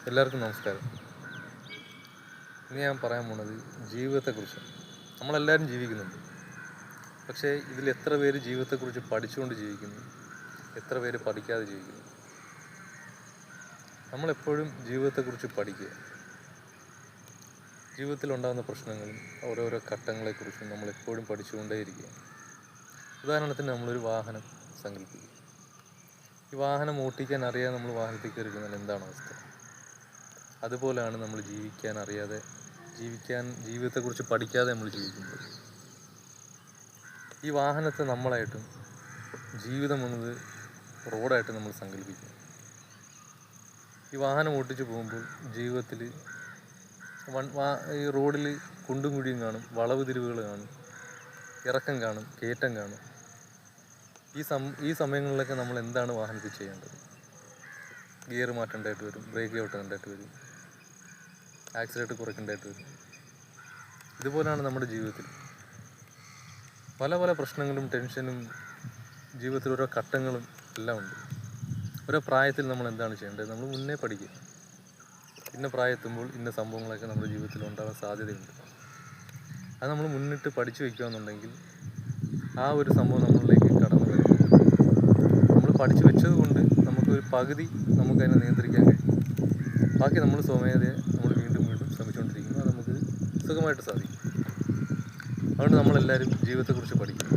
എല്ലാവർക്കും നമസ്കാരം. ഇന്ന് ഞാൻ പറയാൻ പോണത് ജീവിതത്തെക്കുറിച്ചാണ്. നമ്മളെല്ലാവരും ജീവിക്കുന്നുണ്ട്. പക്ഷേ ഇതിൽ എത്ര പേര് ജീവിതത്തെക്കുറിച്ച് പഠിച്ചുകൊണ്ട് ജീവിക്കുന്നു, എത്ര പേര് പഠിക്കാതെ ജീവിക്കുന്നു? നമ്മളെപ്പോഴും ജീവിതത്തെക്കുറിച്ച് പഠിക്കുക. ജീവിതത്തിലുണ്ടാകുന്ന പ്രശ്നങ്ങളും ഓരോരോ ഘട്ടങ്ങളെക്കുറിച്ചും നമ്മളെപ്പോഴും പഠിച്ചുകൊണ്ടേയിരിക്കുക. ഉദാഹരണത്തിന് നമ്മളൊരു വാഹനം സങ്കല്പിക്കുക. ഈ വാഹനം ഓട്ടിക്കാൻ അറിയാതെ നമ്മൾ വാഹനത്തിൽ കയറി കഴിഞ്ഞാൽ എന്താണ് അവസ്ഥ? അതുപോലെയാണ് നമ്മൾ ജീവിതത്തെക്കുറിച്ച് പഠിക്കാതെ നമ്മൾ ജീവിക്കുന്നത്. ഈ വാഹനത്തെ നമ്മളായിട്ടും ജീവിതം എന്നത് റോഡായിട്ട് നമ്മൾ സങ്കല്പിക്കുക. ഈ വാഹനം ഓട്ടിച്ച് പോകുമ്പോൾ ജീവിതത്തിൽ ഈ റോഡിൽ കുണ്ടും കുഴിയും കാണും, വളവ് തിരിവുകൾ കാണും, ഇറക്കം കാണും, കയറ്റം കാണും. ഈ സമയങ്ങളിലൊക്കെ നമ്മൾ എന്താണ് വാഹനത്തിൽ ചെയ്യേണ്ടത്? ഗിയർ മാറ്റേണ്ടതായിട്ട് വരും, ബ്രേക്ക് ചവിട്ടേണ്ടതായിട്ട് വരും, ആക്സിലേറ്റർ കുറയ്ക്കേണ്ടതായിട്ട് വരും. ഇതുപോലെയാണ് നമ്മുടെ ജീവിതത്തിൽ പല പല പ്രശ്നങ്ങളും ടെൻഷനും ജീവിതത്തിൽ ഓരോ ഘട്ടങ്ങളും എല്ലാം ഉണ്ട്. ഓരോ പ്രായത്തിൽ നമ്മൾ എന്താണ് ചെയ്യേണ്ടത്? നമ്മൾ മുന്നേ പഠിക്കുക. ഇന്ന പ്രായമെത്തുമ്പോൾ ഇന്ന സംഭവങ്ങളൊക്കെ നമ്മുടെ ജീവിതത്തിൽ ഉണ്ടാകാൻ സാധ്യതയുണ്ട്. അത് നമ്മൾ മുന്നിട്ട് പഠിച്ചു വയ്ക്കുകയെന്നുണ്ടെങ്കിൽ ആ ഒരു സംഭവം നമ്മളിലേക്ക് കടന്നു വരും. നമ്മൾ പഠിച്ചു വെച്ചത് കൊണ്ട് നമുക്കൊരു പകുതി നമുക്കതിനെ നിയന്ത്രിക്കാൻ കഴിയും. ബാക്കി നമ്മൾ സ്വമേധയെ നമ്മൾ വീണ്ടും വീണ്ടും ശ്രമിച്ചുകൊണ്ടിരിക്കുമ്പോൾ അത് നമുക്ക് സുഖമായിട്ട് സാധിക്കും. അതുകൊണ്ട് നമ്മളെല്ലാവരും ജീവിതത്തെക്കുറിച്ച് പഠിക്കണം.